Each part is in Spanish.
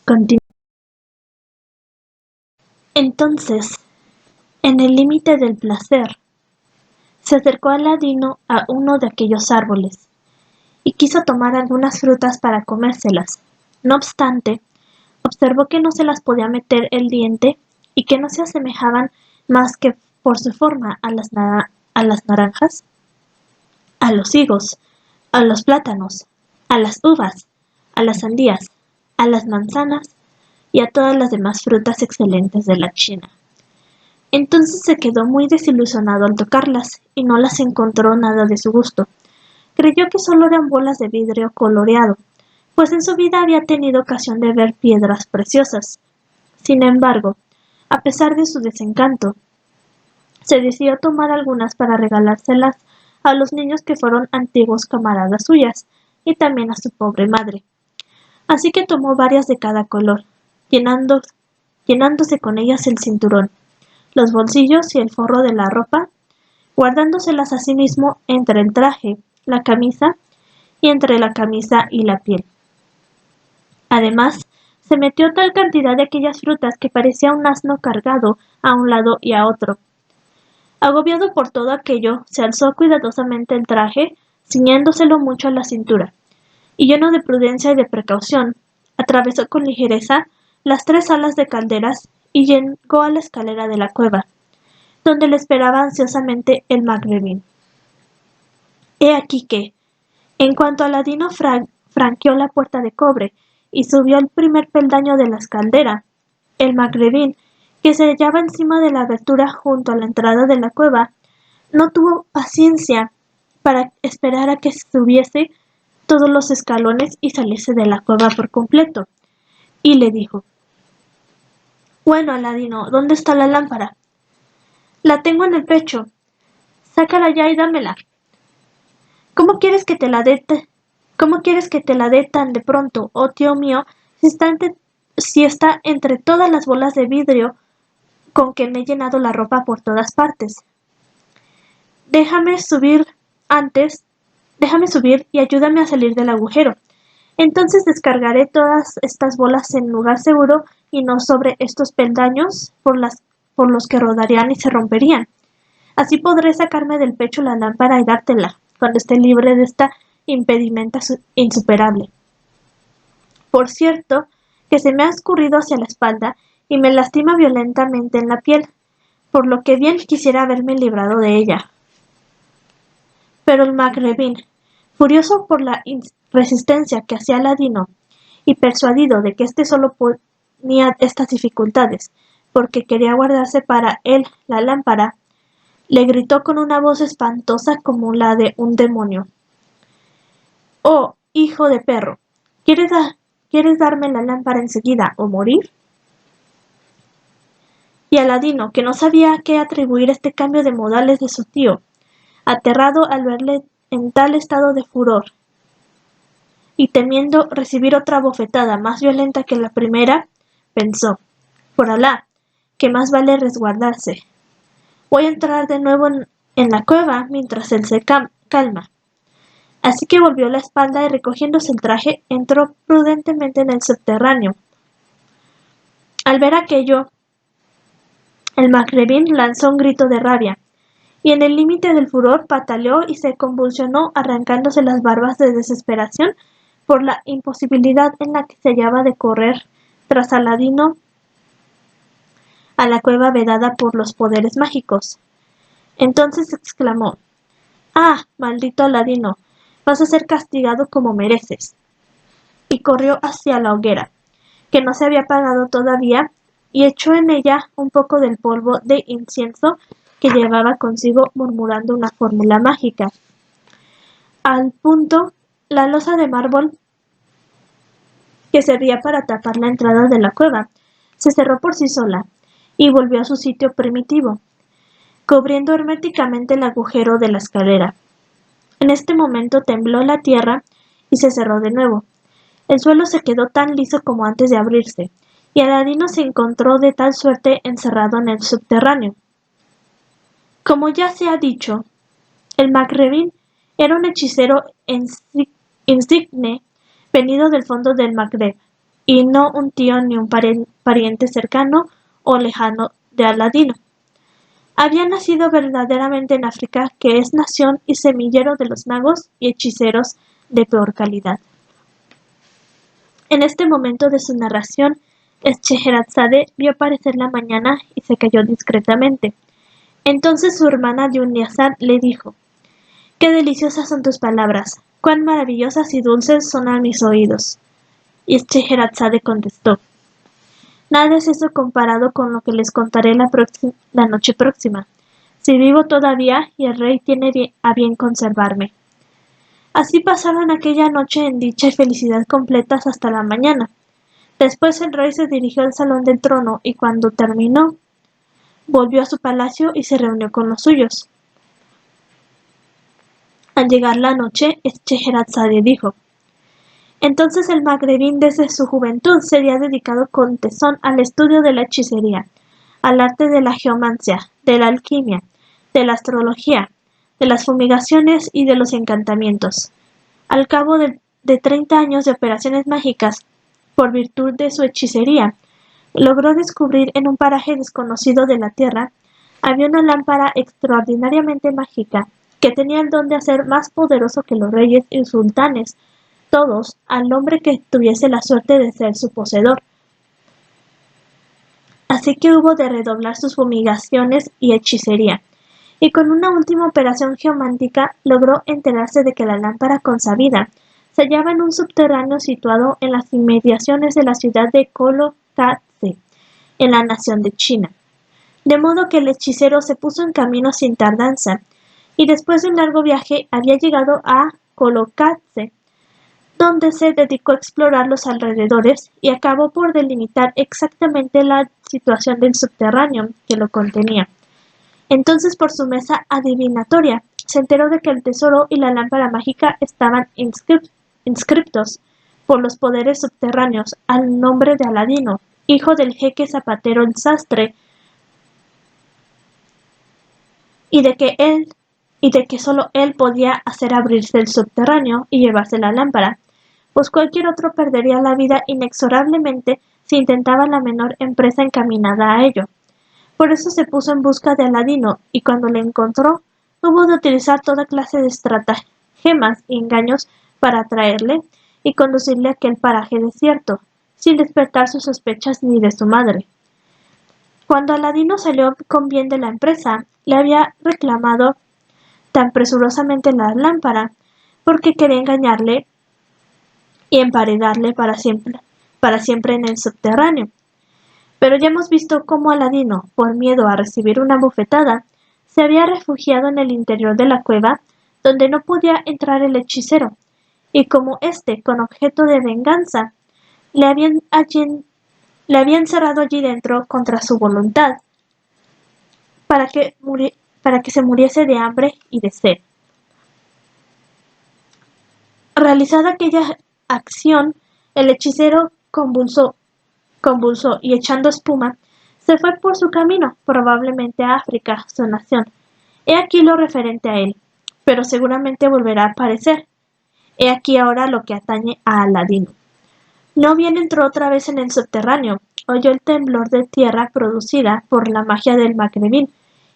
Continúa. Entonces, en el límite del placer, se acercó Aladino a uno de aquellos árboles y quiso tomar algunas frutas para comérselas. No obstante, observó que no se las podía meter el diente y que no se asemejaban más que por su forma a las naranjas, a los higos, a los plátanos, a las uvas, a las sandías, a las manzanas y a todas las demás frutas excelentes de la China. Entonces se quedó muy desilusionado al tocarlas y no las encontró nada de su gusto. Creyó que solo eran bolas de vidrio coloreado, pues en su vida había tenido ocasión de ver piedras preciosas. Sin embargo, a pesar de su desencanto, se decidió tomar algunas para regalárselas a los niños que fueron antiguos camaradas suyas, y también a su pobre madre. Así que tomó varias de cada color, llenándose con ellas el cinturón, los bolsillos y el forro de la ropa, guardándoselas a sí mismo entre el traje, la camisa y entre la camisa y la piel. Además, se metió tal cantidad de aquellas frutas que parecía un asno cargado a un lado y a otro. Agobiado por todo aquello, se alzó cuidadosamente el traje, ciñéndoselo mucho a la cintura, y lleno de prudencia y de precaución, atravesó con ligereza las 3 alas de calderas y llegó a la escalera de la cueva, donde le esperaba ansiosamente el magrebín. He aquí que, en cuanto Aladino franqueó la puerta de cobre y subió el primer peldaño de la escalera, el magrebín, que se hallaba encima de la abertura junto a la entrada de la cueva, no tuvo paciencia para esperar a que subiese todos los escalones y saliese de la cueva por completo, y le dijo: «Bueno, Aladino, ¿dónde está la lámpara?» «La tengo en el pecho. Sácala ya y dámela». ¿Cómo quieres que te la dé tan de pronto, oh tío mío, si está entre todas las bolas de vidrio con que me he llenado la ropa por todas partes? Déjame subir y ayúdame a salir del agujero. Entonces descargaré todas estas bolas en lugar seguro y no sobre estos peldaños por los que rodarían y se romperían. Así podré sacarme del pecho la lámpara y dártela, cuando esté libre de esta impedimenta insuperable. Por cierto, que se me ha escurrido hacia la espalda y me lastima violentamente en la piel, por lo que bien quisiera haberme librado de ella. Pero el magrebín, furioso por la resistencia que hacía Aladino, y persuadido de que éste solo ponía estas dificultades porque quería guardarse para él la lámpara, le gritó con una voz espantosa como la de un demonio: «Oh, hijo de perro, ¿quieres darme la lámpara enseguida o morir?» Y Aladino, que no sabía a qué atribuir este cambio de modales de su tío, aterrado al verle en tal estado de furor, y temiendo recibir otra bofetada más violenta que la primera, pensó: «Por Alá, que más vale resguardarse. Voy a entrar de nuevo en la cueva mientras él se calma». Así que volvió la espalda y recogiéndose el traje, entró prudentemente en el subterráneo. Al ver aquello, el magrebín lanzó un grito de rabia, y en el límite del furor pataleó y se convulsionó, arrancándose las barbas de desesperación por la imposibilidad en la que se hallaba de correr tras Aladino a la cueva vedada por los poderes mágicos. Entonces exclamó: «¡Ah, maldito Aladino! Vas a ser castigado como mereces». Y corrió hacia la hoguera, que no se había apagado todavía, y echó en ella un poco del polvo de incienso que llevaba consigo, murmurando una fórmula mágica. Al punto, la losa de mármol que servía para tapar la entrada de la cueva se cerró por sí sola y volvió a su sitio primitivo, cubriendo herméticamente el agujero de la escalera. En este momento tembló la tierra y se cerró de nuevo. El suelo se quedó tan liso como antes de abrirse, y Aladino se encontró de tal suerte encerrado en el subterráneo. Como ya se ha dicho, el magrebín era un hechicero insigne venido del fondo del Magreb, y no un tío ni un pariente cercano o lejano de Aladino. Había nacido verdaderamente en África, que es nación y semillero de los magos y hechiceros de peor calidad. En este momento de su narración, Scheherazade vio aparecer la mañana y se calló discretamente. Entonces su hermana Dunyazad le dijo: «Qué deliciosas son tus palabras, cuán maravillosas y dulces son a mis oídos». Y Scheherazade contestó: «Nada es eso comparado con lo que les contaré la noche próxima, si vivo todavía y el rey tiene a bien conservarme». Así pasaron aquella noche en dicha y felicidad completas hasta la mañana. Después el rey se dirigió al salón del trono y cuando terminó, volvió a su palacio y se reunió con los suyos. Al llegar la noche, Scheherazade dijo: «Entonces el magrebín desde su juventud se había dedicado con tesón al estudio de la hechicería, al arte de la geomancia, de la alquimia, de la astrología, de las fumigaciones y de los encantamientos. Al cabo de 30 años de operaciones mágicas, por virtud de su hechicería, logró descubrir en un paraje desconocido de la tierra había una lámpara extraordinariamente mágica que tenía el don de hacer más poderoso que los reyes y sultanes, todos, al hombre que tuviese la suerte de ser su poseedor. Así que hubo de redoblar sus fumigaciones y hechicería, y con una última operación geomántica logró enterarse de que la lámpara consabida se hallaba en un subterráneo situado en las inmediaciones de la ciudad de Colocatze, en la nación de China. De modo que el hechicero se puso en camino sin tardanza, y después de un largo viaje había llegado a Colocatze, donde se dedicó a explorar los alrededores y acabó por delimitar exactamente la situación del subterráneo que lo contenía. Entonces, por su mesa adivinatoria, se enteró de que el tesoro y la lámpara mágica estaban inscriptos por los poderes subterráneos al nombre de Aladino, hijo del jeque zapatero el sastre, y de que solo él podía hacer abrirse el subterráneo y llevarse la lámpara, pues cualquier otro perdería la vida inexorablemente si intentaba la menor empresa encaminada a ello. Por eso se puso en busca de Aladino, y cuando le encontró, hubo de utilizar toda clase de estratagemas y engaños para atraerle y conducirle a aquel paraje desierto, sin despertar sus sospechas ni de su madre. Cuando Aladino salió con bien de la empresa, le había reclamado tan presurosamente la lámpara, porque quería engañarle y emparedarle para siempre en el subterráneo. Pero ya hemos visto cómo Aladino, por miedo a recibir una bofetada, se había refugiado en el interior de la cueva, donde no podía entrar el hechicero, y como éste, con objeto de venganza, le había encerrado allí dentro contra su voluntad, para que se muriese de hambre y de sed. Realizada aquella acción, el hechicero convulsó y echando espuma, se fue por su camino, probablemente a África, su nación. He aquí lo referente a él, pero seguramente volverá a aparecer. He aquí ahora lo que atañe a Aladino. No bien entró otra vez en el subterráneo, oyó el temblor de tierra producida por la magia del magrebín,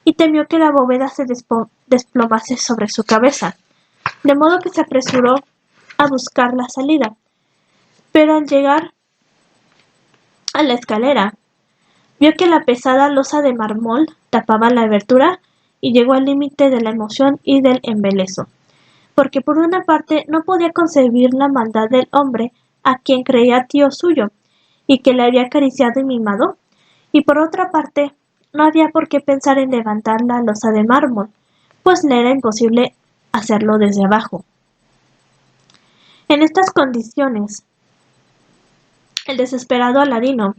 y temió que la bóveda se desplomase sobre su cabeza, de modo que se apresuró a buscar la salida. Pero al llegar a la escalera, vio que la pesada losa de mármol tapaba la abertura y llegó al límite de la emoción y del embeleso, porque por una parte no podía concebir la maldad del hombre a quien creía tío suyo y que le había acariciado y mimado, y por otra parte no había por qué pensar en levantar la losa de mármol, pues le era imposible hacerlo desde abajo. En estas condiciones, el desesperado Aladino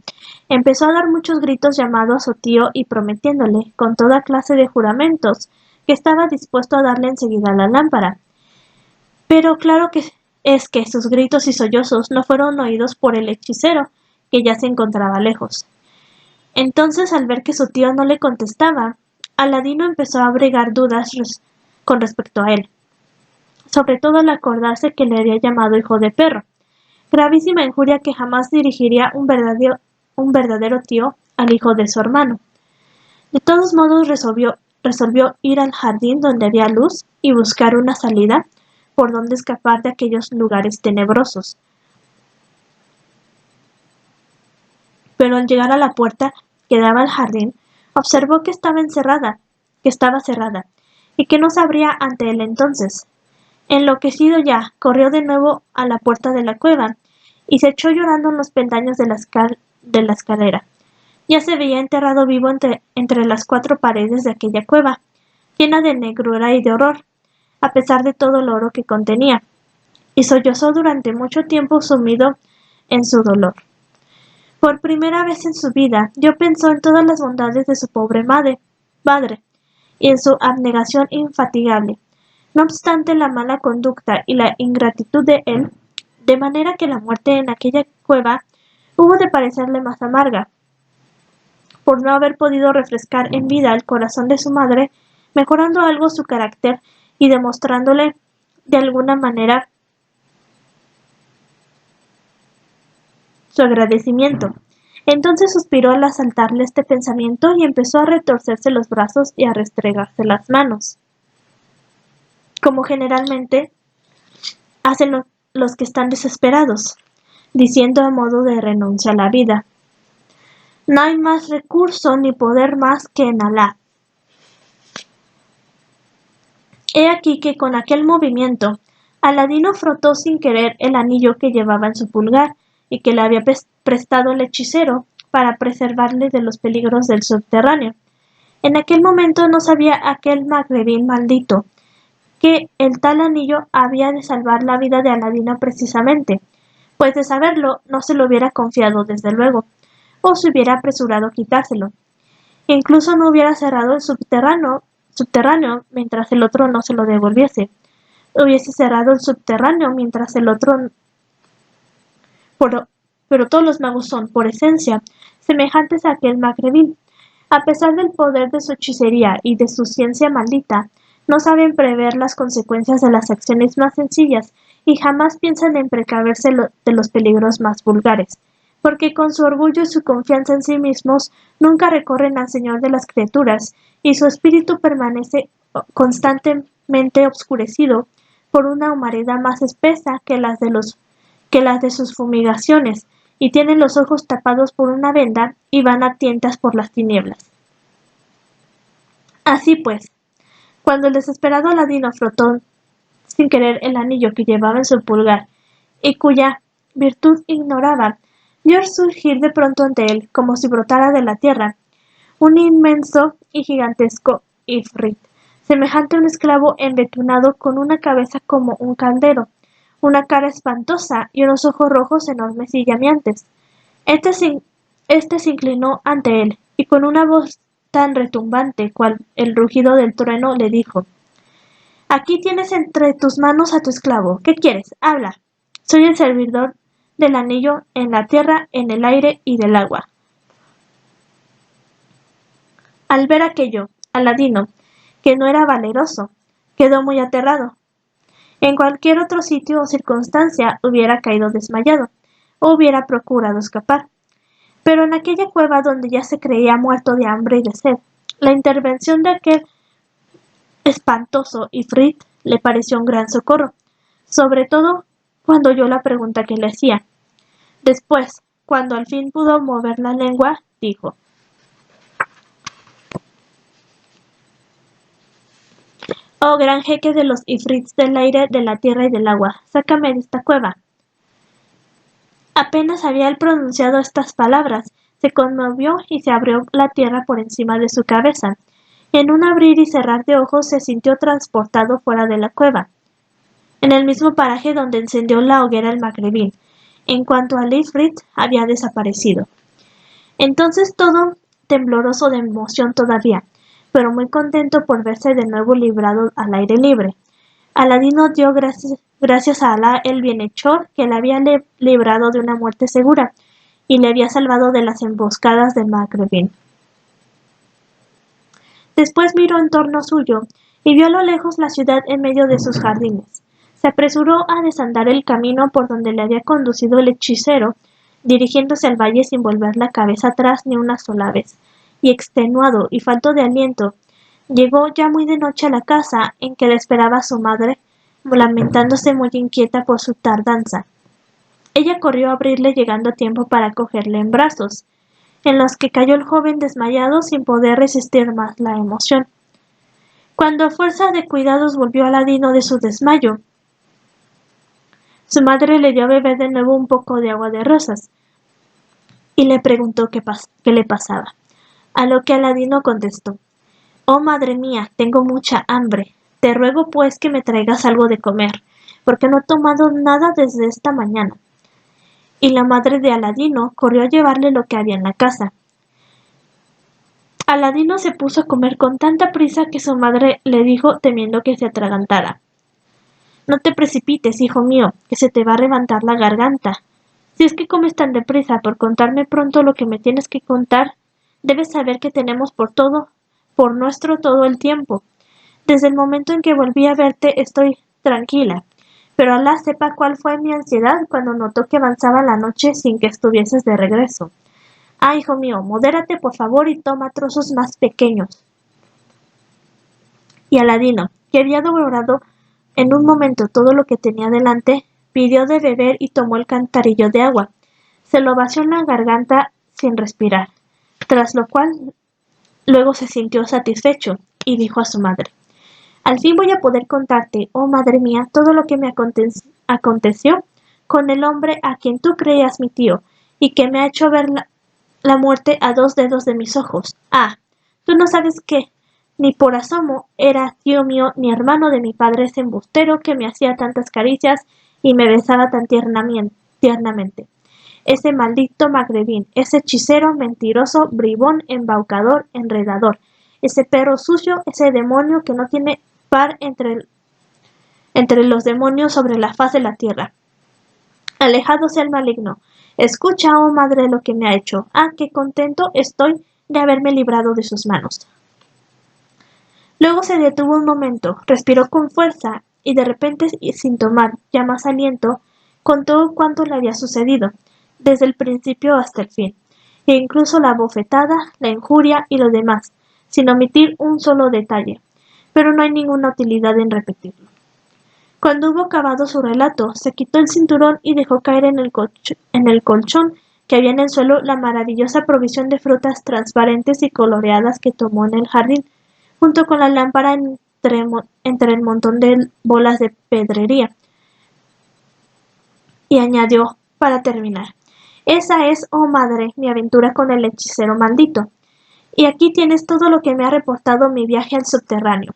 empezó a dar muchos gritos llamando a su tío y prometiéndole, con toda clase de juramentos, que estaba dispuesto a darle enseguida la lámpara. Pero claro que es que sus gritos y sollozos no fueron oídos por el hechicero, que ya se encontraba lejos. Entonces, al ver que su tío no le contestaba, Aladino empezó a abrigar dudas con respecto a él, sobre todo al acordarse que le había llamado hijo de perro. gravísima injuria que jamás dirigiría un verdadero tío al hijo de su hermano. De todos modos resolvió ir al jardín donde había luz y buscar una salida por donde escapar de aquellos lugares tenebrosos. Pero al llegar a la puerta que daba al jardín, observó que estaba cerrada, y que no se abría ante él entonces. Enloquecido ya, corrió de nuevo a la puerta de la cueva, y se echó llorando en los peldaños de la escalera. Ya se veía enterrado vivo entre las cuatro paredes de aquella cueva, llena de negrura y de horror, a pesar de todo el oro que contenía, y sollozó durante mucho tiempo sumido en su dolor. Por primera vez en su vida, Dio pensó en todas las bondades de su pobre madre, y en su abnegación infatigable. No obstante la mala conducta y la ingratitud de él, de manera que la muerte en aquella cueva hubo de parecerle más amarga, por no haber podido refrescar en vida el corazón de su madre, mejorando algo su carácter y demostrándole de alguna manera su agradecimiento. Entonces suspiró al asaltarle este pensamiento y empezó a retorcerse los brazos y a restregarse las manos, como generalmente hacen los que están desesperados, diciendo a modo de renuncia a la vida: no hay más recurso ni poder más que en Alá. He aquí que con aquel movimiento, Aladino frotó sin querer el anillo que llevaba en su pulgar y que le había prestado el hechicero para preservarle de los peligros del subterráneo. En aquel momento no sabía aquel magrebín maldito que el tal anillo había de salvar la vida de Aladino precisamente, pues de saberlo no se lo hubiera confiado desde luego, o se hubiera apresurado a quitárselo. Incluso no hubiera cerrado el subterráneo mientras el otro no se lo devolviese. Hubiese cerrado el subterráneo mientras el otro... Pero todos los magos son, por esencia, semejantes a aquel magrebín. A pesar del poder de su hechicería y de su ciencia maldita, no saben prever las consecuencias de las acciones más sencillas y jamás piensan en precaverse de los peligros más vulgares, porque con su orgullo y su confianza en sí mismos nunca recorren al Señor de las criaturas, y su espíritu permanece constantemente obscurecido por una humareda más espesa que las de sus fumigaciones, y tienen los ojos tapados por una venda y van a tientas por las tinieblas. Así pues, cuando el desesperado Aladino frotó sin querer el anillo que llevaba en su pulgar y cuya virtud ignoraba, vio surgir de pronto ante él, como si brotara de la tierra, un inmenso y gigantesco ifrit, semejante a un esclavo embetunado con una cabeza como un caldero, una cara espantosa y unos ojos rojos enormes y llameantes. Este se inclinó ante él, y con una voz tan retumbante cual el rugido del trueno le dijo: aquí tienes entre tus manos a tu esclavo. ¿Qué quieres? Habla. Soy el servidor del anillo en la tierra, en el aire y del agua. Al ver aquello, Aladino, que no era valeroso, quedó muy aterrado. En cualquier otro sitio o circunstancia hubiera caído desmayado, o hubiera procurado escapar. Pero en aquella cueva donde ya se creía muerto de hambre y de sed, la intervención de aquel espantoso ifrit le pareció un gran socorro, sobre todo cuando oyó la pregunta que le hacía. Después, cuando al fin pudo mover la lengua, dijo: oh gran jeque de los ifrits del aire, de la tierra y del agua, sácame de esta cueva. Apenas había él pronunciado estas palabras, se conmovió y se abrió la tierra por encima de su cabeza. En un abrir y cerrar de ojos se sintió transportado fuera de la cueva, en el mismo paraje donde encendió la hoguera el magrebín, en cuanto al ifrit había desaparecido. Entonces todo tembloroso de emoción todavía, pero muy contento por verse de nuevo librado al aire libre. Aladino dio gracias a Alá el bienhechor, que le había librado de una muerte segura y le había salvado de las emboscadas del magrebín. Después miró en torno suyo y vio a lo lejos la ciudad en medio de sus jardines. Se apresuró a desandar el camino por donde le había conducido el hechicero, dirigiéndose al valle sin volver la cabeza atrás ni una sola vez, y extenuado y falto de aliento, llegó ya muy de noche a la casa en que le esperaba su madre, lamentándose muy inquieta por su tardanza. Ella corrió a abrirle llegando a tiempo para cogerle en brazos, en los que cayó el joven desmayado sin poder resistir más la emoción. Cuando a fuerza de cuidados volvió Aladino de su desmayo, su madre le dio a beber de nuevo un poco de agua de rosas y le preguntó qué le pasaba, a lo que Aladino contestó: «Oh madre mía, tengo mucha hambre. Te ruego pues que me traigas algo de comer, porque no he tomado nada desde esta mañana». Y la madre de Aladino corrió a llevarle lo que había en la casa. Aladino se puso a comer con tanta prisa que su madre le dijo, temiendo que se atragantara: «No te precipites, hijo mío, que se te va a reventar la garganta. Si es que comes tan deprisa por contarme pronto lo que me tienes que contar, debes saber que tenemos por nuestro todo el tiempo. Desde el momento en que volví a verte estoy tranquila, pero Alá sepa cuál fue mi ansiedad cuando notó que avanzaba la noche sin que estuvieses de regreso. Ah, hijo mío, modérate por favor y toma trozos más pequeños». Y Aladino, que había devorado en un momento todo lo que tenía delante, pidió de beber y tomó el cantarillo de agua. Se lo vació en la garganta sin respirar, tras lo cual luego se sintió satisfecho y dijo a su madre: «Al fin voy a poder contarte, oh madre mía, todo lo que me aconteció con el hombre a quien tú creías mi tío y que me ha hecho ver la muerte a 2 dedos de mis ojos. Ah, tú no sabes que ni por asomo era tío mío ni hermano de mi padre ese embustero que me hacía tantas caricias y me besaba tan tiernamente. Ese maldito magrebín, ese hechicero, mentiroso, bribón, embaucador, enredador, ese perro sucio, ese demonio que no tiene par entre los demonios sobre la faz de la tierra. Alejado sea el maligno. Escucha, oh madre, lo que me ha hecho. Ah, qué contento estoy de haberme librado de sus manos». Luego se detuvo un momento, respiró con fuerza y de repente, y sin tomar ya más aliento, contó cuánto le había sucedido, desde el principio hasta el fin, e incluso la bofetada, la injuria y lo demás, sin omitir un solo detalle, pero no hay ninguna utilidad en repetirlo. Cuando hubo acabado su relato, se quitó el cinturón y dejó caer en el colchón que había en el suelo la maravillosa provisión de frutas transparentes y coloreadas que tomó en el jardín, junto con la lámpara entre el montón de bolas de pedrería. Y añadió, para terminar: «Esa es, oh madre, mi aventura con el hechicero maldito. Y aquí tienes todo lo que me ha reportado mi viaje al subterráneo».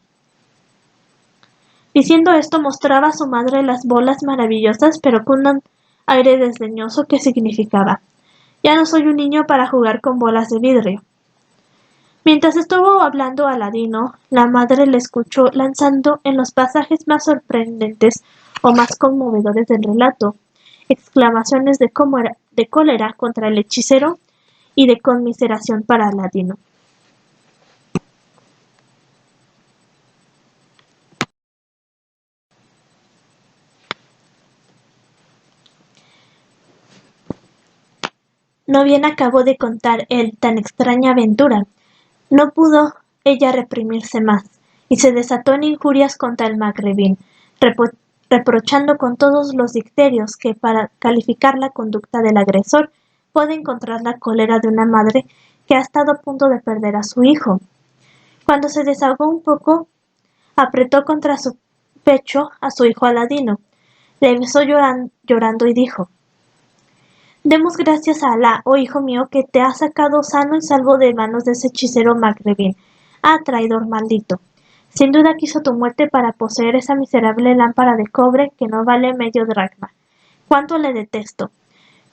Diciendo esto mostraba a su madre las bolas maravillosas, pero con un aire desdeñoso que significaba: «Ya no soy un niño para jugar con bolas de vidrio». Mientras estuvo hablando Aladino, la madre le escuchó lanzando en los pasajes más sorprendentes o más conmovedores del relato exclamaciones de cólera contra el hechicero y de conmiseración para Aladino. No bien acabó de contar él tan extraña aventura, no pudo ella reprimirse más, y se desató en injurias contra el magrebín, reprochando con todos los dicterios que para calificar la conducta del agresor puede encontrar la cólera de una madre que ha estado a punto de perder a su hijo. Cuando se desahogó un poco, apretó contra su pecho a su hijo Aladino, le besó llorando y dijo: «Demos gracias a Alá, oh hijo mío, que te ha sacado sano y salvo de manos de ese hechicero magrebín. Ah, traidor maldito. Sin duda quiso tu muerte para poseer esa miserable lámpara de cobre que no vale medio dracma. Cuánto le detesto,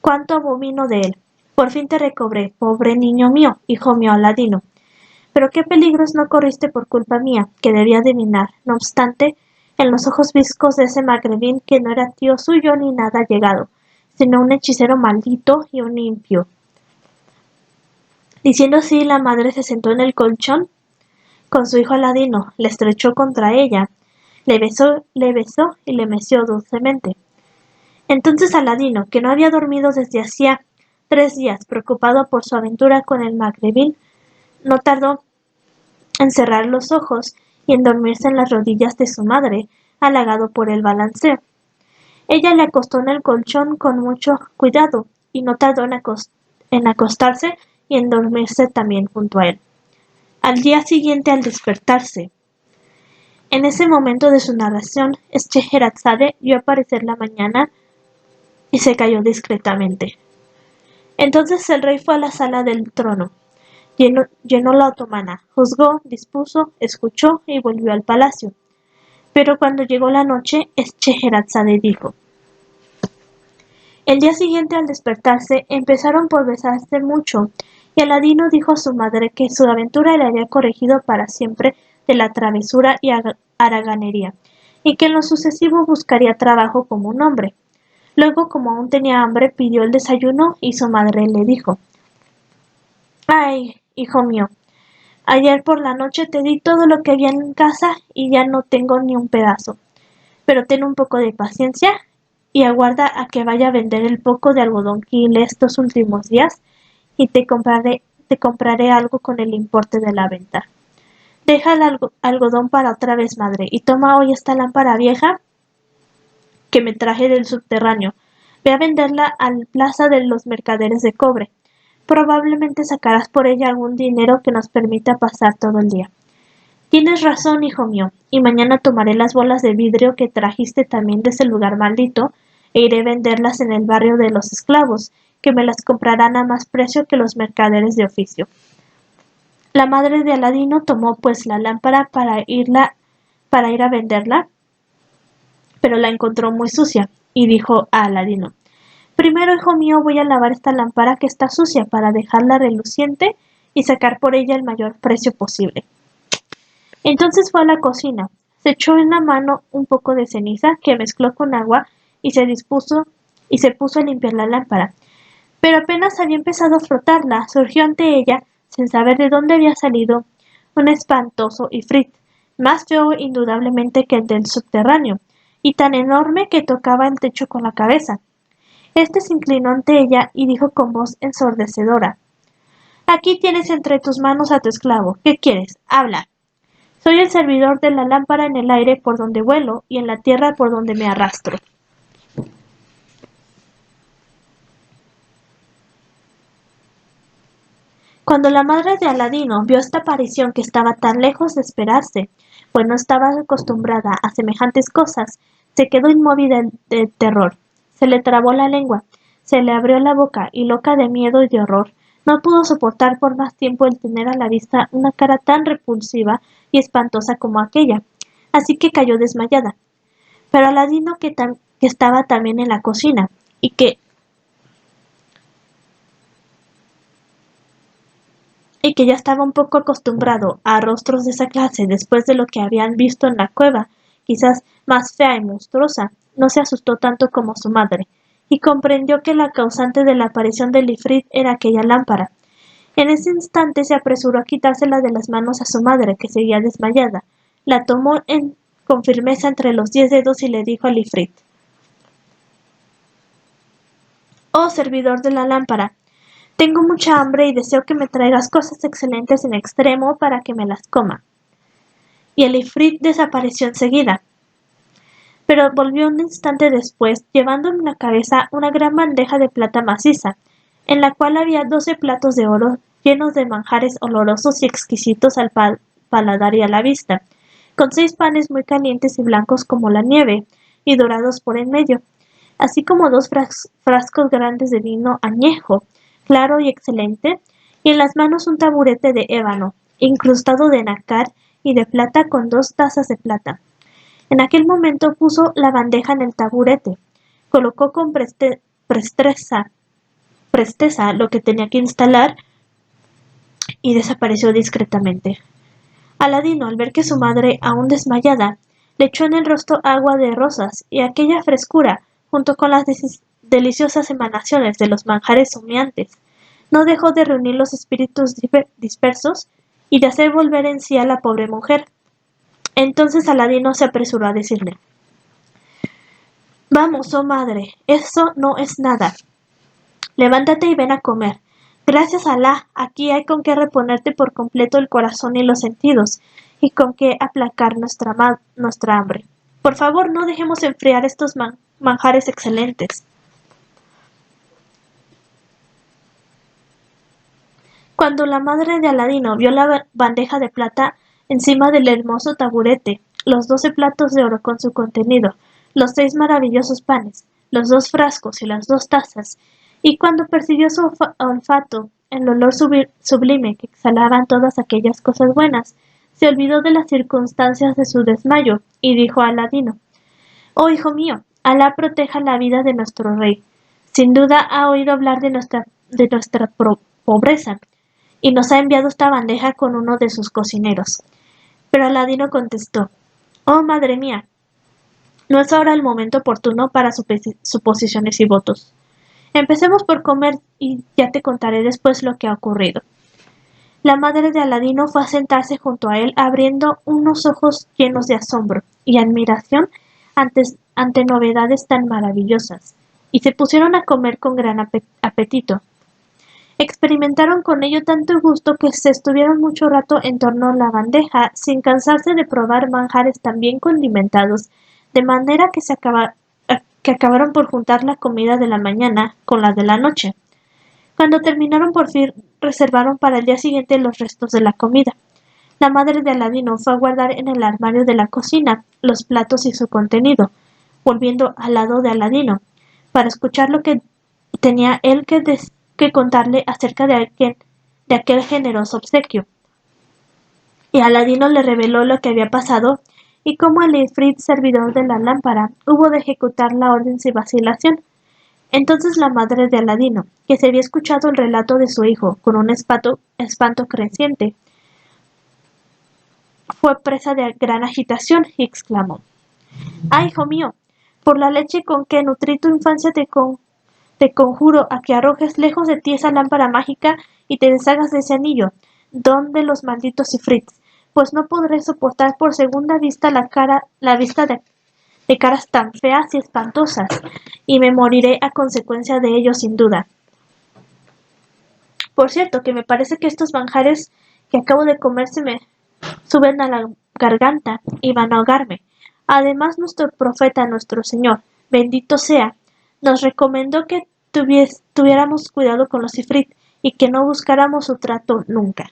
cuánto abomino de él. Por fin te recobré, pobre niño mío, hijo mío Aladino. Pero qué peligros no corriste por culpa mía, que debía adivinar, no obstante, en los ojos viscos de ese magrebín que no era tío suyo ni nada llegado, sino un hechicero maldito y un impío». Diciendo así, la madre se sentó en el colchón con su hijo Aladino, le estrechó contra ella, le besó y le meció dulcemente. Entonces Aladino, que no había dormido desde hacía 3 días, preocupado por su aventura con el magrebín, no tardó en cerrar los ojos y en dormirse en las rodillas de su madre, halagado por el balanceo. Ella le acostó en el colchón con mucho cuidado y no tardó en acostarse y en dormirse también junto a él. Al día siguiente, al despertarse, en ese momento de su narración, Scheherazade vio aparecer la mañana y se cayó discretamente. Entonces el rey fue a la sala del trono, llenó la otomana, juzgó, dispuso, escuchó y volvió al palacio. Pero cuando llegó la noche, Scheherazade dijo: El día siguiente, al despertarse, empezaron por besarse mucho, y Aladino dijo a su madre que su aventura le había corregido para siempre de la travesura y haraganería, y que en lo sucesivo buscaría trabajo como un hombre. Luego, como aún tenía hambre, pidió el desayuno y su madre le dijo: «Ay, hijo mío, ayer por la noche te di todo lo que había en casa y ya no tengo ni un pedazo. Pero ten un poco de paciencia y aguarda a que vaya a vender el poco de algodón que hilé estos últimos días y te compraré algo con el importe de la venta. Deja el algodón para otra vez, madre, y toma hoy esta lámpara vieja que me traje del subterráneo. Ve a venderla al plaza de los mercaderes de cobre. Probablemente sacarás por ella algún dinero que nos permita pasar todo el día. Tienes razón, hijo mío, y mañana tomaré las bolas de vidrio que trajiste también de ese lugar maldito e iré a venderlas en el barrio de los esclavos, que me las comprarán a más precio que los mercaderes de oficio». La madre de Aladino tomó pues la lámpara para ir a venderla, pero la encontró muy sucia, y dijo a Aladino: «Primero, hijo mío, voy a lavar esta lámpara que está sucia para dejarla reluciente y sacar por ella el mayor precio posible». Entonces fue a la cocina, se echó en la mano un poco de ceniza que mezcló con agua y se puso a limpiar la lámpara. Pero apenas había empezado a frotarla, surgió ante ella, sin saber de dónde había salido, un espantoso ifrit, más feo indudablemente que el del subterráneo, y tan enorme que tocaba el techo con la cabeza. Este se inclinó ante ella y dijo con voz ensordecedora: «Aquí tienes entre tus manos a tu esclavo. ¿Qué quieres? Habla». «Soy el servidor de la lámpara en el aire por donde vuelo y en la tierra por donde me arrastro». Cuando la madre de Aladino vio esta aparición que estaba tan lejos de esperarse, pues no estaba acostumbrada a semejantes cosas, se quedó inmóvil de terror. Se le trabó la lengua, se le abrió la boca y, loca de miedo y de horror, no pudo soportar por más tiempo el tener a la vista una cara tan repulsiva y espantosa como aquella, así que cayó desmayada. Pero Aladino, que estaba también en la cocina y que ya estaba un poco acostumbrado a rostros de esa clase después de lo que habían visto en la cueva, quizás más fea y monstruosa, no se asustó tanto como su madre, y comprendió que la causante de la aparición del ifrit era aquella lámpara. En ese instante se apresuró a quitársela de las manos a su madre, que seguía desmayada. La tomó con firmeza entre los 10 dedos y le dijo al ifrit: «Oh servidor de la lámpara, tengo mucha hambre y deseo que me traigas cosas excelentes en extremo para que me las coma». Y el ifrit desapareció enseguida, pero volvió un instante después, llevando en la cabeza una gran bandeja de plata maciza, en la cual había 12 platos de oro llenos de manjares olorosos y exquisitos al paladar y a la vista, con 6 panes muy calientes y blancos como la nieve, y dorados por en medio, así como 2 frascos grandes de vino añejo, claro y excelente, y en las manos un taburete de ébano, incrustado de nácar y de plata con 2 tazas de plata. En aquel momento puso la bandeja en el taburete, colocó con presteza lo que tenía que instalar y desapareció discretamente. Aladino, al ver que su madre, aún desmayada, le echó en el rostro agua de rosas y aquella frescura, junto con las deliciosas emanaciones de los manjares humeantes, no dejó de reunir los espíritus dispersos y de hacer volver en sí a la pobre mujer. Entonces Aladino se apresuró a decirle: «Vamos, oh madre, eso no es nada. Levántate y ven a comer. Gracias a Alá, aquí hay con qué reponerte por completo el corazón y los sentidos, y con qué aplacar nuestra hambre. Por favor, no dejemos enfriar estos manjares excelentes». Cuando la madre de Aladino vio la bandeja de plata encima del hermoso taburete, los 12 platos de oro con su contenido, los 6 maravillosos panes, los 2 frascos y las 2 tazas, y cuando percibió su olfato el olor sublime que exhalaban todas aquellas cosas buenas, se olvidó de las circunstancias de su desmayo y dijo a Aladino: «Oh hijo mío, Alá proteja la vida de nuestro rey. Sin duda ha oído hablar de nuestra pobreza y nos ha enviado esta bandeja con uno de sus cocineros». Pero Aladino contestó: «Oh madre mía, no es ahora el momento oportuno para suposiciones y votos. Empecemos por comer y ya te contaré después lo que ha ocurrido». La madre de Aladino fue a sentarse junto a él abriendo unos ojos llenos de asombro y admiración ante novedades tan maravillosas, y se pusieron a comer con gran apetito. Experimentaron con ello tanto gusto que se estuvieron mucho rato en torno a la bandeja sin cansarse de probar manjares tan bien condimentados, de manera que acabaron por juntar la comida de la mañana con la de la noche. Cuando terminaron por fin reservaron para el día siguiente los restos de la comida. La madre de Aladino fue a guardar en el armario de la cocina los platos y su contenido, volviendo al lado de Aladino, para escuchar lo que tenía él que contarle acerca de aquel generoso obsequio. Y Aladino le reveló lo que había pasado y cómo el ifrit servidor de la lámpara hubo de ejecutar la orden sin vacilación. Entonces la madre de Aladino, que se había escuchado el relato de su hijo con un espanto creciente, fue presa de gran agitación y exclamó: «¡Ah, hijo mío! Por la leche con que nutrí tu infancia te conjuro a que arrojes lejos de ti esa lámpara mágica y te deshagas de ese anillo, don de los malditos ifrits, pues no podré soportar por segunda vista la vista de caras tan feas y espantosas, y me moriré a consecuencia de ello sin duda. Por cierto, que me parece que estos manjares que acabo de comer se me suben a la garganta y van a ahogarme. Además, nuestro profeta, nuestro Señor, bendito sea, nos recomendó que tuviéramos cuidado con los ifrit y que no buscáramos su trato nunca».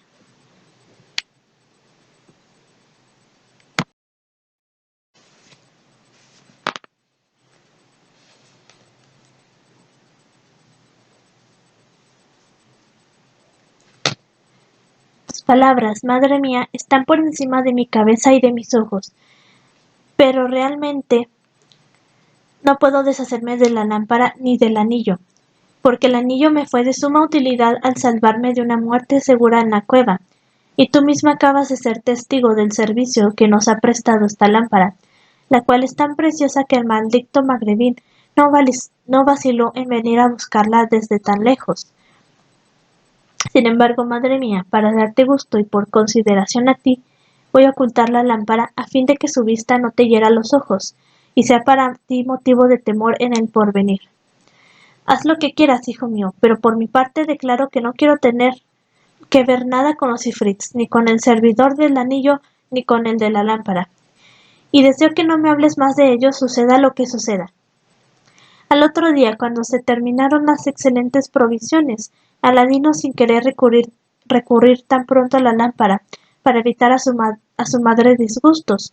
Sus palabras, madre mía, están por encima de mi cabeza y de mis ojos, pero realmente no puedo deshacerme de la lámpara ni del anillo, porque el anillo me fue de suma utilidad al salvarme de una muerte segura en la cueva, y tú misma acabas de ser testigo del servicio que nos ha prestado esta lámpara, la cual es tan preciosa que el maldito magrebín no vaciló en venir a buscarla desde tan lejos. Sin embargo, madre mía, para darte gusto y por consideración a ti, voy a ocultar la lámpara a fin de que su vista no te hiera los ojos, y sea para ti motivo de temor en el porvenir. Haz lo que quieras, hijo mío, pero por mi parte declaro que no quiero tener que ver nada con los ifrits, ni con el servidor del anillo, ni con el de la lámpara. Y deseo que no me hables más de ellos, suceda lo que suceda». Al otro día, cuando se terminaron las excelentes provisiones, Aladino, sin querer recurrir tan pronto a la lámpara para evitar a su madre disgustos,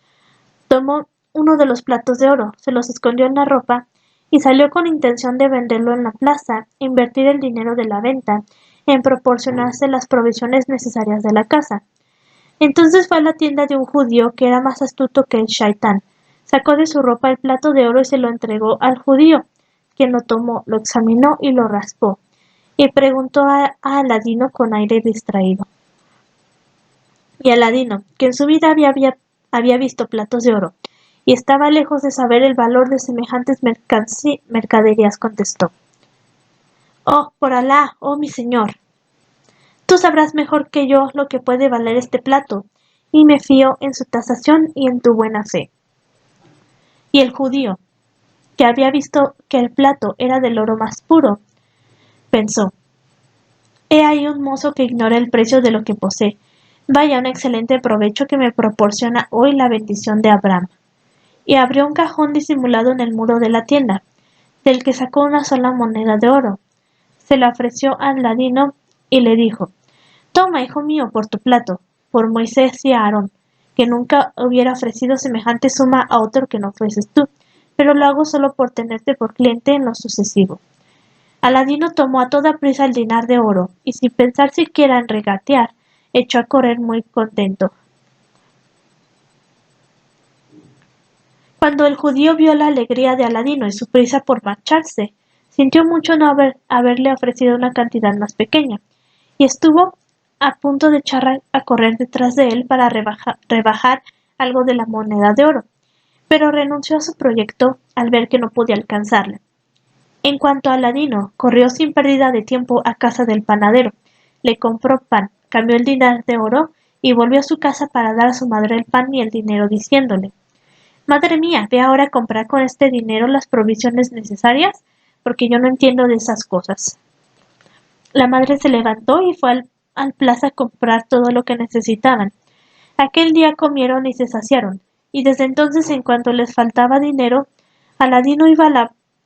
tomó uno de los platos de oro, se los escondió en la ropa y salió con intención de venderlo en la plaza, invertir el dinero de la venta en proporcionarse las provisiones necesarias de la casa. Entonces fue a la tienda de un judío que era más astuto que el shaitán, sacó de su ropa el plato de oro y se lo entregó al judío, quien lo tomó, lo examinó y lo raspó, y preguntó a Aladino con aire distraído. Y Aladino, que en su vida había visto platos de oro, y estaba lejos de saber el valor de semejantes mercaderías, contestó: «Oh, por Alá, oh mi señor, tú sabrás mejor que yo lo que puede valer este plato, y me fío en su tasación y en tu buena fe. Y el judío, que había visto que el plato era del oro más puro, pensó: he ahí un mozo que ignora el precio de lo que posee. Vaya un excelente provecho que me proporciona hoy la bendición de Abraham. Y abrió un cajón disimulado en el muro de la tienda, del que sacó una sola moneda de oro. Se la ofreció al ladino y le dijo: toma, hijo mío, por tu plato, por Moisés y Aarón, que nunca hubiera ofrecido semejante suma a otro que no fueses tú, pero lo hago solo por tenerte por cliente en lo sucesivo. Aladino tomó a toda prisa el dinar de oro, y sin pensar siquiera en regatear, echó a correr muy contento. Cuando el judío vio la alegría de Aladino y su prisa por marcharse, sintió mucho no haberle ofrecido una cantidad más pequeña, y estuvo a punto de echar a correr detrás de él para rebajar algo de la moneda de oro, pero renunció a su proyecto al ver que no podía alcanzarle. En cuanto a Aladino, corrió sin pérdida de tiempo a casa del panadero, le compró pan, cambió el dinar de oro y volvió a su casa para dar a su madre el pan y el dinero, diciéndole: madre mía, ve ahora a comprar con este dinero las provisiones necesarias, porque yo no entiendo de esas cosas. La madre se levantó y fue al plaza a comprar todo lo que necesitaban. Aquel día comieron y se saciaron, y desde entonces, en cuanto les faltaba dinero, Aladino iba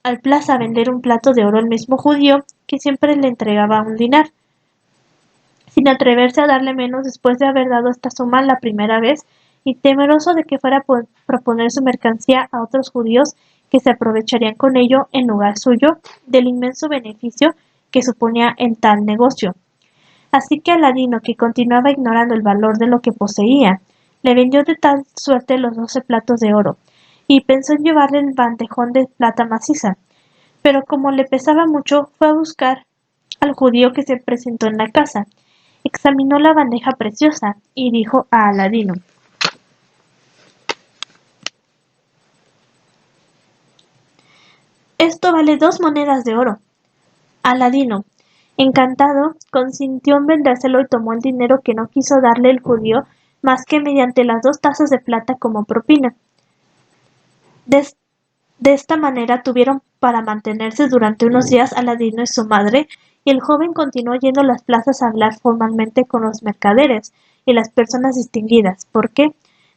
al plaza a vender un plato de oro al mismo judío que siempre le entregaba un dinar, sin atreverse a darle menos después de haber dado esta suma la primera vez, y temeroso de que fuera a proponer su mercancía a otros judíos que se aprovecharían con ello en lugar suyo del inmenso beneficio que suponía en tal negocio. Así que Aladino, que continuaba ignorando el valor de lo que poseía, le vendió de tal suerte los 12 platos de oro, y pensó en llevarle el bandejón de plata maciza, pero como le pesaba mucho, fue a buscar al judío que se presentó en la casa, examinó la bandeja preciosa y dijo a Aladino: esto vale 2 monedas de oro. Aladino, encantado, consintió en vendérselo y tomó el dinero que no quiso darle el judío más que mediante las 2 tazas de plata como propina. De, de esta manera tuvieron para mantenerse durante unos días Aladino y su madre, y el joven continuó yendo a las plazas a hablar formalmente con los mercaderes y las personas distinguidas, porque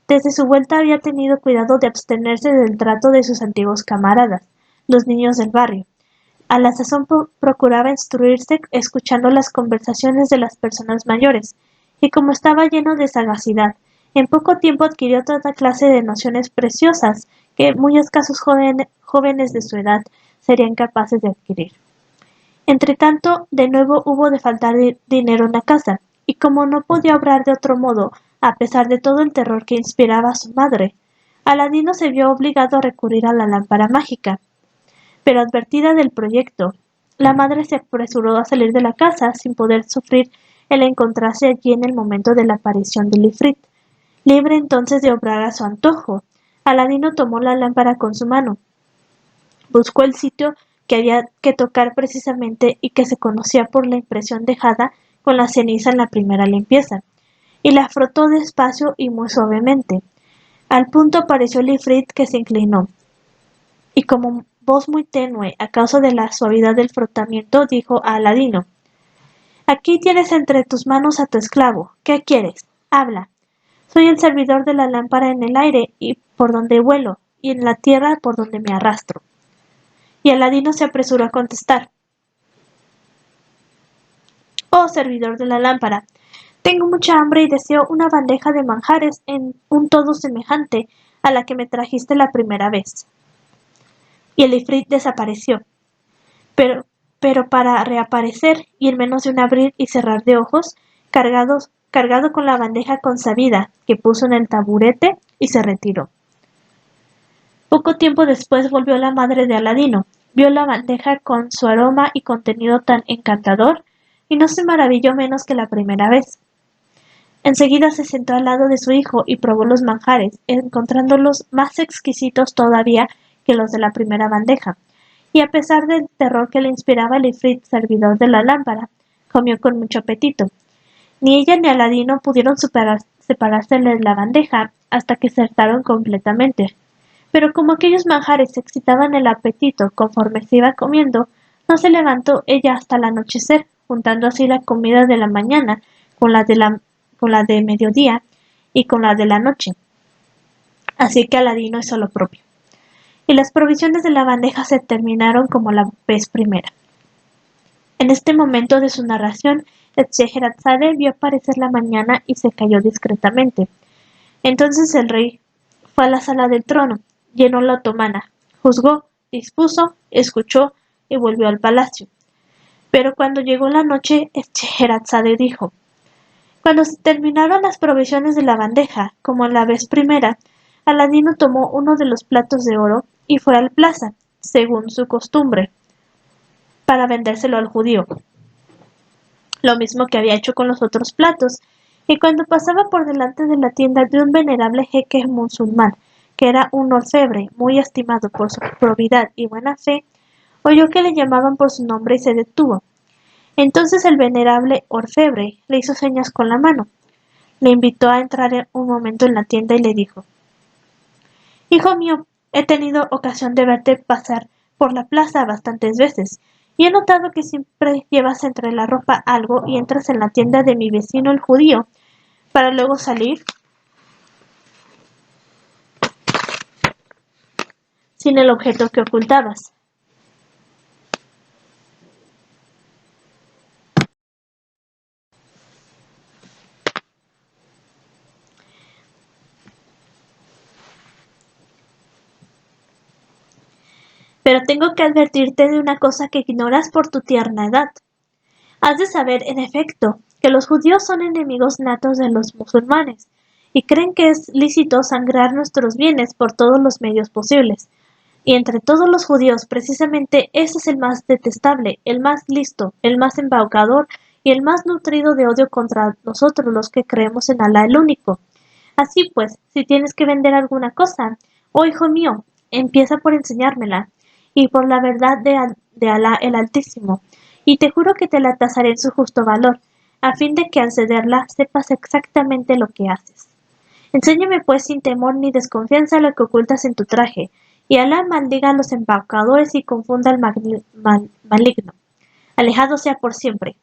desde su vuelta había tenido cuidado de abstenerse del trato de sus antiguos camaradas, los niños del barrio. A la sazón procuraba instruirse escuchando las conversaciones de las personas mayores, y como estaba lleno de sagacidad, en poco tiempo adquirió toda clase de nociones preciosas que muy escasos jóvenes de su edad serían capaces de adquirir. Entretanto, de nuevo hubo de faltar dinero en la casa, y como no podía obrar de otro modo, a pesar de todo el terror que inspiraba a su madre, Aladino se vio obligado a recurrir a la lámpara mágica. Pero advertida del proyecto, la madre se apresuró a salir de la casa sin poder sufrir el encontrarse allí en el momento de la aparición del ifrit. Libre entonces de obrar a su antojo, Aladino tomó la lámpara con su mano, buscó el sitio que había que tocar precisamente y que se conocía por la impresión dejada con la ceniza en la primera limpieza, y la frotó despacio y muy suavemente. Al punto apareció el ifrit, que se inclinó, y como voz muy tenue a causa de la suavidad del frotamiento, dijo a Aladino: aquí tienes entre tus manos a tu esclavo. ¿Qué quieres? Habla. Soy el servidor de la lámpara en el aire y por donde vuelo, y en la tierra por donde me arrastro. Y Aladino se apresuró a contestar: oh servidor de la lámpara, tengo mucha hambre y deseo una bandeja de manjares en un todo semejante a la que me trajiste la primera vez. Y el ifrit desapareció, pero, pero para reaparecer, y en menos de un abrir y cerrar de ojos, cargado con la bandeja consabida que puso en el taburete, y se retiró. Poco tiempo después volvió la madre de Aladino, vio la bandeja con su aroma y contenido tan encantador, y no se maravilló menos que la primera vez. Enseguida se sentó al lado de su hijo y probó los manjares, encontrándolos más exquisitos todavía que los de la primera bandeja, y a pesar del terror que le inspiraba el ifrit servidor de la lámpara, comió con mucho apetito. Ni ella ni Aladino pudieron separársele de la bandeja hasta que se hartaron completamente. Pero como aquellos manjares excitaban el apetito conforme se iba comiendo, no se levantó ella hasta el anochecer, juntando así la comida de la mañana con con la de mediodía y con la de la noche. Así que Aladino hizo lo propio. Y las provisiones de la bandeja se terminaron como la vez primera. En este momento de su narración, Scheherazade vio aparecer la mañana y se calló discretamente. Entonces el rey fue a la sala del trono, llenó la otomana, juzgó, dispuso, escuchó y volvió al palacio. Pero cuando llegó la noche, Scheherazade dijo: Cuando se terminaron las provisiones de la bandeja, como la vez primera, Aladino tomó uno de los platos de oro y fue a la plaza, según su costumbre, para vendérselo al judío, lo mismo que había hecho con los otros platos, y cuando pasaba por delante de la tienda de un venerable jeque musulmán, que era un orfebre muy estimado por su probidad y buena fe, oyó que le llamaban por su nombre y se detuvo. Entonces el venerable orfebre le hizo señas con la mano, le invitó a entrar un momento en la tienda y le dijo: Hijo mío, he tenido ocasión de verte pasar por la plaza bastantes veces, y he notado que siempre llevas entre la ropa algo y entras en la tienda de mi vecino el judío, para luego salir sin el objeto que ocultabas. Pero tengo que advertirte de una cosa que ignoras por tu tierna edad. Has de saber, en efecto, que los judíos son enemigos natos de los musulmanes, y creen que es lícito sangrar nuestros bienes por todos los medios posibles. Y entre todos los judíos, precisamente ese es el más detestable, el más listo, el más embaucador y el más nutrido de odio contra nosotros los que creemos en Alá el único. Así pues, si tienes que vender alguna cosa, oh hijo mío, empieza por enseñármela, y por la verdad de Alá el Altísimo, y te juro que te la tasaré en su justo valor, a fin de que al cederla sepas exactamente lo que haces. Enséñame pues sin temor ni desconfianza lo que ocultas en tu traje, y Alá maldiga a los embaucadores y confunda al maligno. Alejado sea por siempre.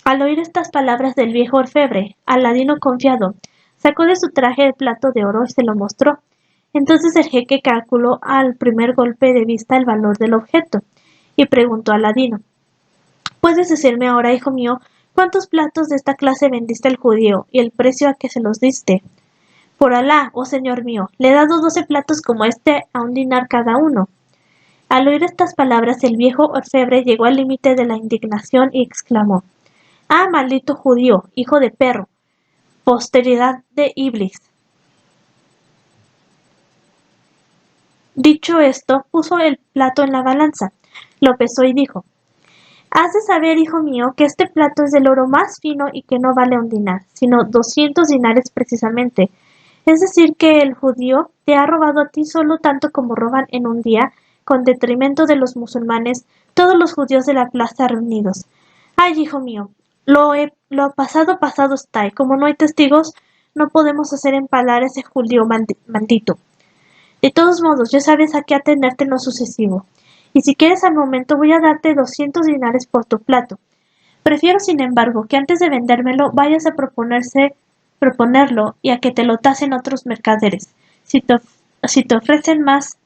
Al oír estas palabras del viejo orfebre, Aladino confiado, sacó de su traje el plato de oro y se lo mostró. Entonces el jeque calculó al primer golpe de vista el valor del objeto, y preguntó a Aladino: ¿Puedes decirme ahora, hijo mío, cuántos platos de esta clase vendiste al judío y el precio a que se los diste? Por Alá, oh señor mío, le he dado 12 platos como este a un dinar cada uno. Al oír estas palabras, el viejo orfebre llegó al límite de la indignación y exclamó: ¡Ah, maldito judío, hijo de perro, posteridad de Iblis! Dicho esto, puso el plato en la balanza, lo pesó y dijo: Has de saber, hijo mío, que este plato es del oro más fino y que no vale un dinar, sino 200 dinares precisamente. Es decir, que el judío te ha robado a ti solo tanto como roban en un día, con detrimento de los musulmanes, todos los judíos de la plaza reunidos. Ay, hijo mío, lo pasado pasado está, y como no hay testigos, no podemos hacer empalar a ese judío maldito. De todos modos, ya sabes a qué atenerte en lo sucesivo. Y si quieres al momento voy a darte 200 dinares por tu plato. Prefiero, sin embargo, que antes de vendérmelo vayas a proponerlo y a que te lo tasen otros mercaderes. Si te ofrecen más,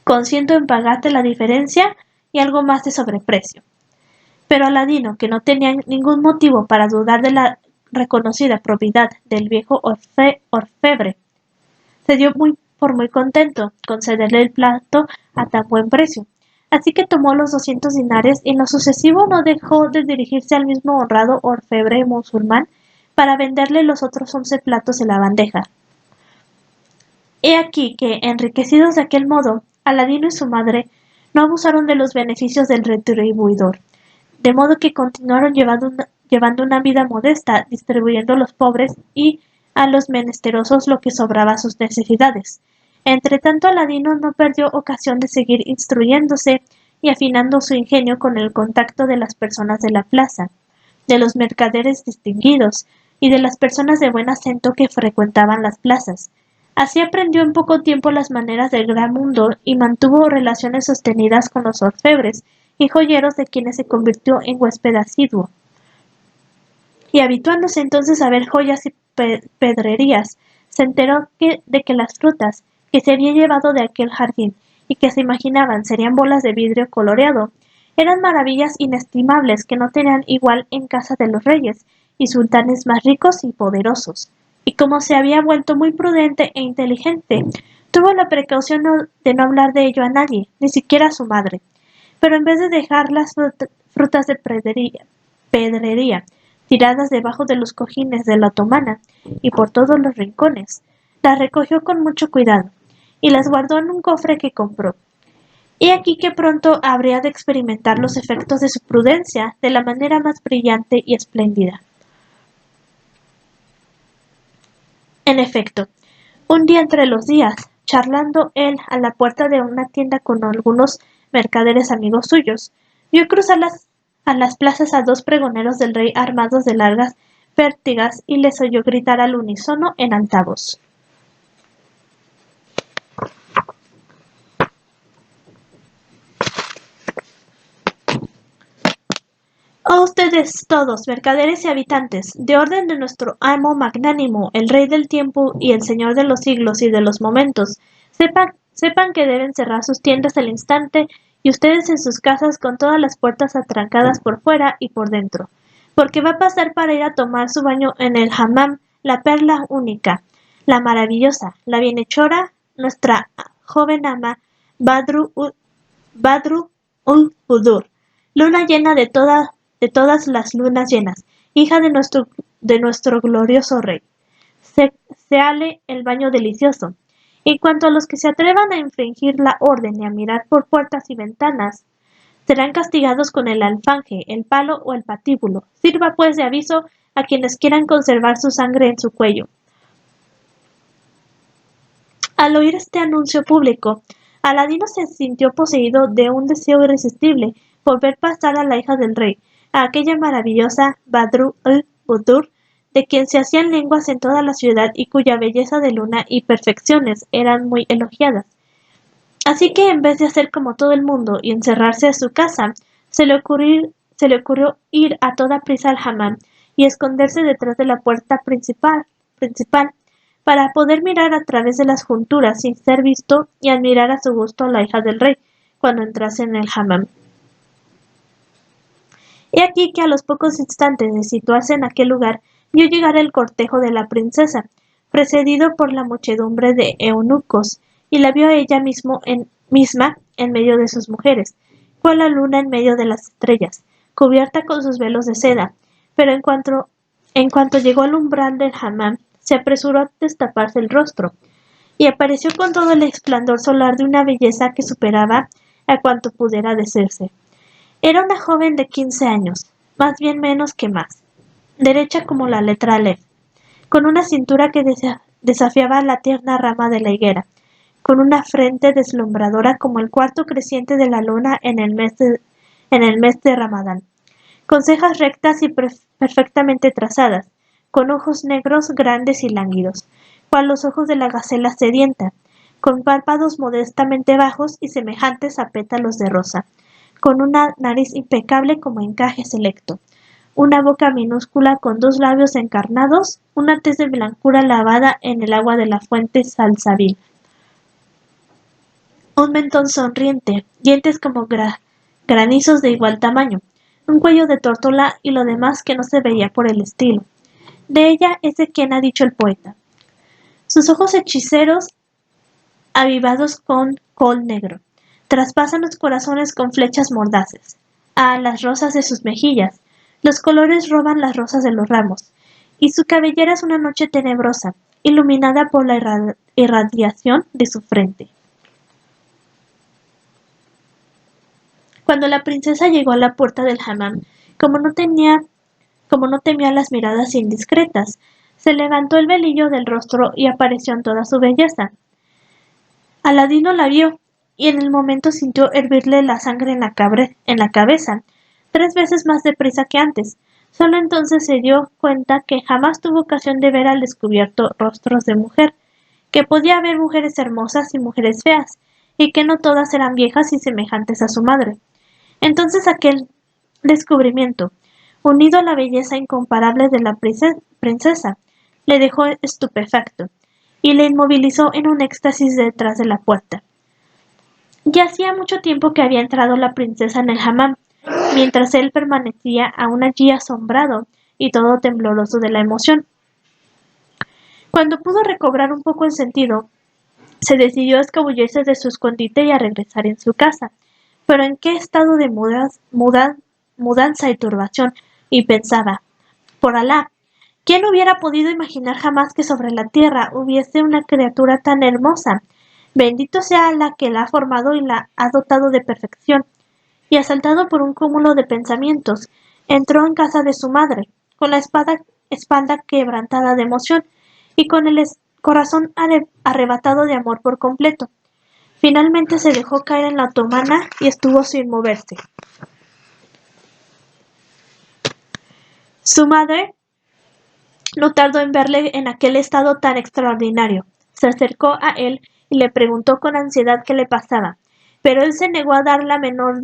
consiento en pagarte la diferencia y algo más de sobreprecio. Pero Aladino, que no tenía ningún motivo para dudar de la reconocida probidad del viejo orfebre, se dio por muy contento con cederle el plato a tan buen precio. Así que tomó los 200 dinares y en lo sucesivo no dejó de dirigirse al mismo honrado orfebre musulmán para venderle los otros 11 platos en la bandeja. He aquí que, enriquecidos de aquel modo, Aladino y su madre no abusaron de los beneficios del retribuidor, de modo que continuaron llevando una vida modesta, distribuyendo a los pobres y a los menesterosos lo que sobraba a sus necesidades. Entretanto, Aladino no perdió ocasión de seguir instruyéndose y afinando su ingenio con el contacto de las personas de la plaza. de los mercaderes distinguidos y de las personas de buen acento que frecuentaban las plazas. Así aprendió en poco tiempo las maneras del gran mundo y mantuvo relaciones sostenidas con los orfebres y joyeros de quienes se convirtió en huésped asiduo. Y habituándose entonces a ver joyas y pedrerías, se enteró de que las frutas que se había llevado de aquel jardín y que se imaginaban serían bolas de vidrio coloreado, eran maravillas inestimables que no tenían igual en casa de los reyes y sultanes más ricos y poderosos. Y como se había vuelto muy prudente e inteligente, tuvo la precaución de no hablar de ello a nadie, ni siquiera a su madre. Pero en vez de dejar las frutas de pedrería tiradas debajo de los cojines de la otomana y por todos los rincones, las recogió con mucho cuidado y las guardó en un cofre que compró. Y aquí que pronto habría de experimentar los efectos de su prudencia de la manera más brillante y espléndida. En efecto, un día entre los días, charlando él a la puerta de una tienda con algunos mercaderes amigos suyos, vio cruzar a las plazas a dos pregoneros del rey armados de largas pértigas y les oyó gritar al unísono en alta voz. Oh ustedes todos, mercaderes y habitantes, de orden de nuestro amo magnánimo, el rey del tiempo y el señor de los siglos y de los momentos, sepan que deben cerrar sus tiendas al instante y ustedes en sus casas con todas las puertas atrancadas por fuera y por dentro, porque va a pasar para ir a tomar su baño en el hammam, la perla única, la maravillosa, la bienhechora, nuestra joven ama, Badru ul Budur, luna llena de todas las lunas llenas, hija de nuestro glorioso rey. Séale el baño delicioso. En cuanto a los que se atrevan a infringir la orden y a mirar por puertas y ventanas, serán castigados con el alfanje, el palo o el patíbulo. Sirva pues de aviso a quienes quieran conservar su sangre en su cuello. Al oír este anuncio público, Aladino se sintió poseído de un deseo irresistible por ver pasar a la hija del rey, a aquella maravillosa Badru al-Budur, de quien se hacían lenguas en toda la ciudad y cuya belleza de luna y perfecciones eran muy elogiadas. Así que en vez de hacer como todo el mundo y encerrarse a su casa, se le ocurrió ir a toda prisa al hammam y esconderse detrás de la puerta principal para poder mirar a través de las junturas sin ser visto y admirar a su gusto a la hija del rey cuando entrase en el hammam. He aquí que a los pocos instantes de situarse en aquel lugar vio llegar el cortejo de la princesa, precedido por la muchedumbre de eunucos, y la vio a ella misma en medio de sus mujeres, cual la luna en medio de las estrellas, cubierta con sus velos de seda, pero en cuanto llegó al umbral del hammam, se apresuró a destaparse el rostro, y apareció con todo el esplendor solar de una belleza que superaba a cuanto pudiera decirse. Era una joven de 15 años, más bien menos que más, derecha como la letra Aleph, con una cintura que desafiaba la tierna rama de la higuera, con una frente deslumbradora como el cuarto creciente de la luna en el mes de Ramadán, con cejas rectas y perfectamente trazadas, con ojos negros grandes y lánguidos, cual los ojos de la gacela sedienta, con párpados modestamente bajos y semejantes a pétalos de rosa, con una nariz impecable como encaje selecto, una boca minúscula con dos labios encarnados, una tez de blancura lavada en el agua de la fuente Salsabil, un mentón sonriente, dientes como granizos de igual tamaño, un cuello de tórtola y lo demás que no se veía por el estilo. De ella es de quien ha dicho el poeta. Sus ojos hechiceros, avivados con col negro, traspasan los corazones con flechas mordaces. Las rosas de sus mejillas, los colores roban las rosas de los ramos, y su cabellera es una noche tenebrosa, iluminada por la irradiación de su frente. Cuando la princesa llegó a la puerta del hammam, como no temía las miradas indiscretas, se levantó el velillo del rostro y apareció en toda su belleza. Aladino la vio, y en el momento sintió hervirle la sangre en la cabeza, 3 veces más deprisa que antes. Solo entonces se dio cuenta que jamás tuvo ocasión de ver al descubierto rostros de mujer, que podía haber mujeres hermosas y mujeres feas, y que no todas eran viejas y semejantes a su madre. Entonces aquel descubrimiento, unido a la belleza incomparable de la princesa, le dejó estupefacto, y le inmovilizó en un éxtasis detrás de la puerta. Ya hacía mucho tiempo que había entrado la princesa en el hammam, mientras él permanecía aún allí asombrado y todo tembloroso de la emoción. Cuando pudo recobrar un poco el sentido, se decidió a escabullirse de su escondite y a regresar en su casa. Pero en qué estado de mudanza y turbación, y pensaba, por Alá, ¿quién hubiera podido imaginar jamás que sobre la tierra hubiese una criatura tan hermosa? Bendito sea Alá que la ha formado y la ha dotado de perfección. Y asaltado por un cúmulo de pensamientos, entró en casa de su madre, con la espalda quebrantada de emoción y con el corazón arrebatado de amor por completo. Finalmente se dejó caer en la otomana y estuvo sin moverse. Su madre no tardó en verle en aquel estado tan extraordinario. Se acercó a él y le preguntó con ansiedad qué le pasaba, pero él se negó a dar la menor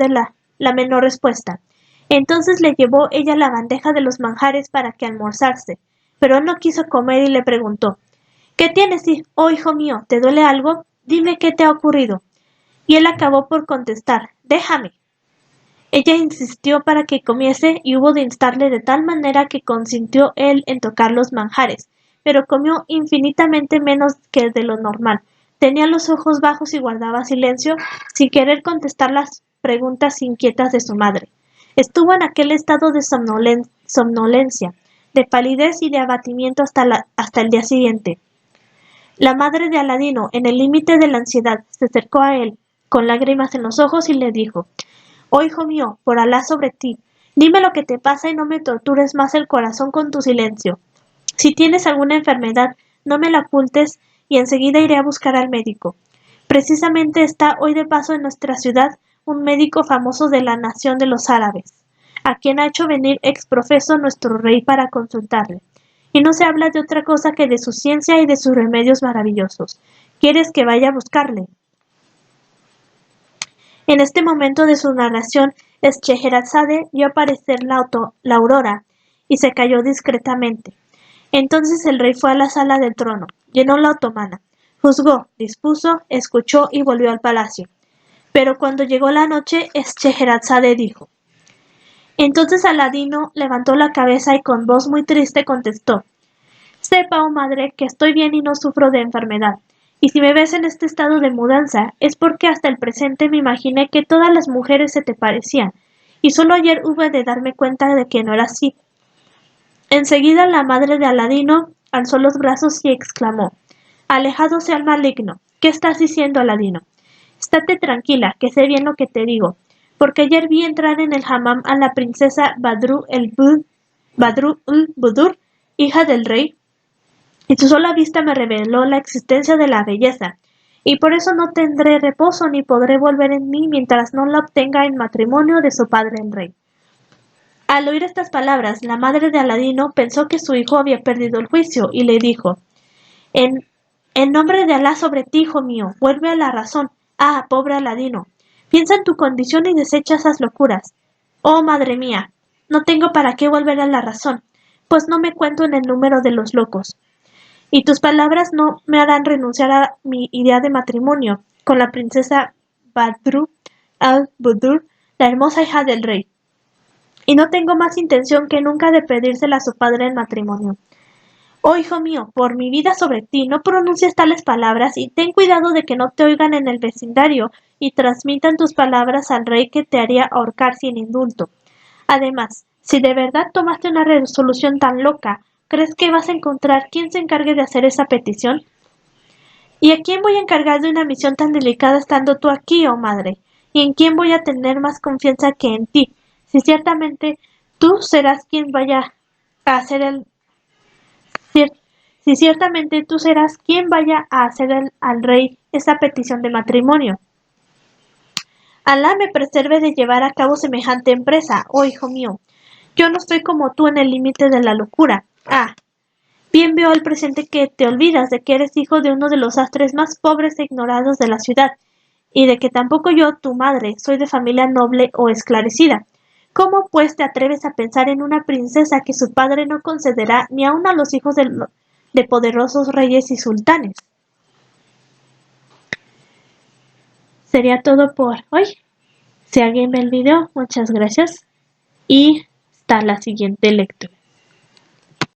respuesta. Entonces le llevó ella la bandeja de los manjares para que almorzase, pero él no quiso comer y le preguntó, ¿qué tienes, oh hijo mío? ¿Te duele algo? Dime qué te ha ocurrido. Y él acabó por contestar, déjame. Ella insistió para que comiese y hubo de instarle de tal manera que consintió él en tocar los manjares, pero comió infinitamente menos que de lo normal. Tenía los ojos bajos y guardaba silencio, sin querer contestar las preguntas inquietas de su madre. Estuvo en aquel estado de somnolencia, de palidez y de abatimiento hasta el día siguiente. La madre de Aladino, en el límite de la ansiedad, se acercó a él, con lágrimas en los ojos, y le dijo, «Oh hijo mío, por Alá sobre ti, dime lo que te pasa y no me tortures más el corazón con tu silencio. Si tienes alguna enfermedad, no me la ocultes y enseguida iré a buscar al médico. Precisamente está hoy de paso en nuestra ciudad un médico famoso de la nación de los árabes, a quien ha hecho venir ex profeso nuestro rey para consultarle. Y no se habla de otra cosa que de su ciencia y de sus remedios maravillosos. ¿Quieres que vaya a buscarle?» En este momento de su narración, Scheherazade vio aparecer la aurora y se calló discretamente. Entonces el rey fue a la sala del trono, llenó la otomana, juzgó, dispuso, escuchó y volvió al palacio. Pero cuando llegó la noche, Scheherazade dijo. Entonces Aladino levantó la cabeza y con voz muy triste contestó, «Sepa, oh madre, que estoy bien y no sufro de enfermedad. Y si me ves en este estado de mudanza, es porque hasta el presente me imaginé que todas las mujeres se te parecían, y solo ayer hube de darme cuenta de que no era así». Enseguida la madre de Aladino alzó los brazos y exclamó, «Alejado sea el maligno. ¿Qué estás diciendo, Aladino? Estate tranquila, que sé bien lo que te digo, porque ayer vi entrar en el hammam a la princesa Badru-ul-Budur, hija del rey, y su sola vista me reveló la existencia de la belleza, y por eso no tendré reposo ni podré volver en mí mientras no la obtenga en matrimonio de su padre el rey». Al oír estas palabras, la madre de Aladino pensó que su hijo había perdido el juicio y le dijo, en, en nombre de Alá sobre ti, hijo mío, vuelve a la razón. Ah, pobre Aladino, piensa en tu condición y desecha esas locuras. Oh, madre mía, no tengo para qué volver a la razón, pues no me cuento en el número de los locos. Y tus palabras no me harán renunciar a mi idea de matrimonio con la princesa Badru al-Budur, la hermosa hija del rey. Y no tengo más intención que nunca de pedírsela a su padre en matrimonio. Oh hijo mío, por mi vida sobre ti, no pronuncies tales palabras y ten cuidado de que no te oigan en el vecindario y transmitan tus palabras al rey que te haría ahorcar sin indulto. Además, si de verdad tomaste una resolución tan loca, ¿crees que vas a encontrar quien se encargue de hacer esa petición? ¿Y a quién voy a encargar de una misión tan delicada estando tú aquí, oh madre? ¿Y en quién voy a tener más confianza que en ti? Si ciertamente tú serás quien vaya a hacer si ciertamente tú serás quien vaya a hacer al rey esa petición de matrimonio. Alá me preserve de llevar a cabo semejante empresa, oh hijo mío. Yo no estoy como tú en el límite de la locura. Ah, bien veo al presente que te olvidas de que eres hijo de uno de los sastres más pobres e ignorados de la ciudad, y de que tampoco yo, tu madre, soy de familia noble o esclarecida. ¿Cómo pues te atreves a pensar en una princesa que su padre no concederá ni aun a los hijos de poderosos reyes y sultanes? Sería todo por hoy. Si alguien ve el video, muchas gracias y hasta la siguiente lectura.